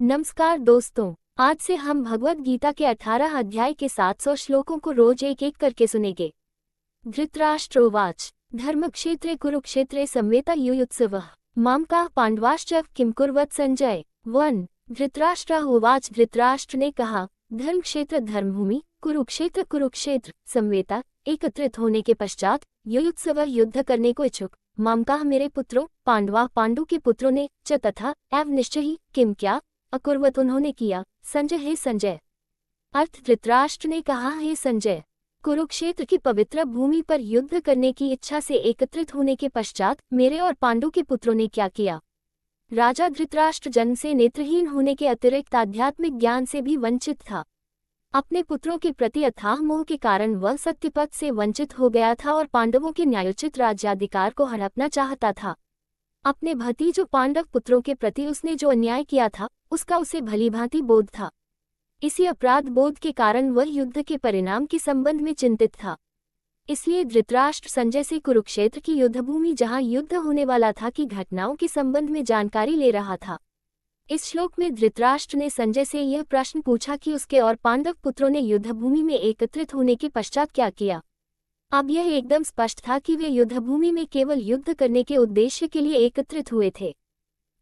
नमस्कार दोस्तों, आज से हम भगवद गीता के 18 अध्याय के 700 श्लोकों को रोज एक एक करके सुनेंगे। धृतराष्ट्रोवाच धर्मक्षेत्रे कुरुक्षेत्रे संवेता युयुत्सवः मामकाः पांडवाश्च किम कुर्वत संजय। 1। धृतराष्ट्रोवाच धृतराष्ट्र ने कहा, धर्म क्षेत्र धर्मभूमि, कुरुक्षेत्र कुरुक्षेत्र, संवेता एकत्रित होने के पश्चात, युयुत्सव युद्ध करने को इच्छुक, मामकाः मेरे पुत्रों, पांडवा पांडु के पुत्रों ने, च तथा एव निश्चय ही, किम क्या, अकुर्वत उन्होंने किया, संजय हे संजय। अर्थ धृतराष्ट्र ने कहा, हे संजय, कुरुक्षेत्र की पवित्र भूमि पर युद्ध करने की इच्छा से एकत्रित होने के पश्चात मेरे और पांडु के पुत्रों ने क्या किया। राजा धृतराष्ट्र जन्म से नेत्रहीन होने के अतिरिक्त आध्यात्मिक ज्ञान से भी वंचित था। अपने पुत्रों के प्रति अथाह मोह के कारण वह सत्यपद से वंचित हो गया था और पांडवों के न्यायोचित राज्याधिकार को हड़पना चाहता था। अपने भतीजों पांडव पुत्रों के प्रति उसने जो अन्याय किया था, उसका उसे भलीभांति बोध था। इसी अपराध बोध के कारण वह युद्ध के परिणाम के संबंध में चिंतित था। इसलिए धृतराष्ट्र संजय से कुरुक्षेत्र की युद्धभूमि जहां युद्ध होने वाला था की घटनाओं के संबंध में जानकारी ले रहा था। इस श्लोक में धृतराष्ट्र ने संजय से यह प्रश्न पूछा कि उसके और पांडव पुत्रों ने युद्धभूमि में एकत्रित होने के पश्चात क्या किया। अब यह एकदम स्पष्ट था कि वे युद्धभूमि में केवल युद्ध करने के उद्देश्य के लिए एकत्रित हुए थे।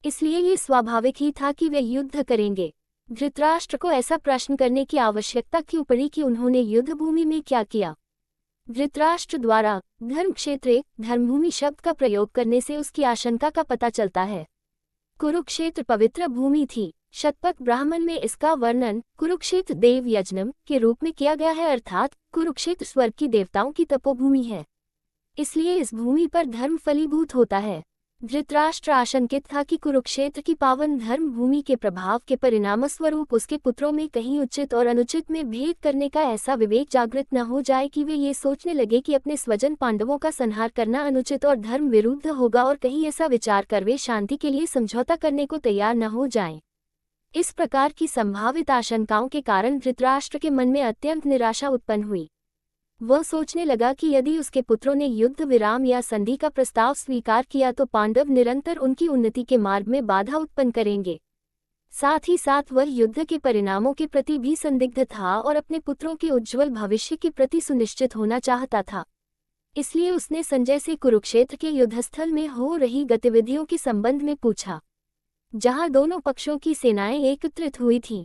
इसलिए ये स्वाभाविक ही था कि वे युद्ध करेंगे। धृतराष्ट्र को ऐसा प्रश्न करने की आवश्यकता क्यों पड़ी कि उन्होंने युद्धभूमि में क्या किया। धृतराष्ट्र द्वारा धर्म क्षेत्रे धर्मभूमि शब्द का प्रयोग करने से उसकी आशंका का पता चलता है। कुरुक्षेत्र पवित्र भूमि थी। शतपथ ब्राह्मण में इसका वर्णन कुरुक्षेत्र देव यज्ञम के रूप में किया गया है, अर्थात कुरुक्षेत्र स्वर्ग की देवताओं की तपोभूमि है। इसलिए इस भूमि पर धर्म फलीभूत होता है। धृतराष्ट्र आशंकित था कि कुरुक्षेत्र की पावन धर्म भूमि के प्रभाव के परिणामस्वरूप उसके पुत्रों में कहीं उचित और अनुचित में भेद करने का ऐसा विवेक जागृत न हो जाए कि वे ये सोचने लगे कि अपने स्वजन पांडवों का संहार करना अनुचित और धर्म विरुद्ध होगा, और कहीं ऐसा विचार कर वे शांति के लिए समझौता करने को तैयार न हो जाएं। इस प्रकार की संभावित आशंकाओं के कारण धृतराष्ट्र के मन में अत्यंत निराशा उत्पन्न हुई। वह सोचने लगा कि यदि उसके पुत्रों ने युद्ध विराम या संधि का प्रस्ताव स्वीकार किया तो पांडव निरंतर उनकी उन्नति के मार्ग में बाधा उत्पन्न करेंगे। साथ ही साथ वह युद्ध के परिणामों के प्रति भी संदिग्ध था और अपने पुत्रों के उज्ज्वल भविष्य के प्रति सुनिश्चित होना चाहता था। इसलिए उसने संजय से कुरुक्षेत्र के युद्धस्थल में हो रही गतिविधियों के संबंध में पूछा, जहां दोनों पक्षों की सेनाएं एकत्रित हुई थीं।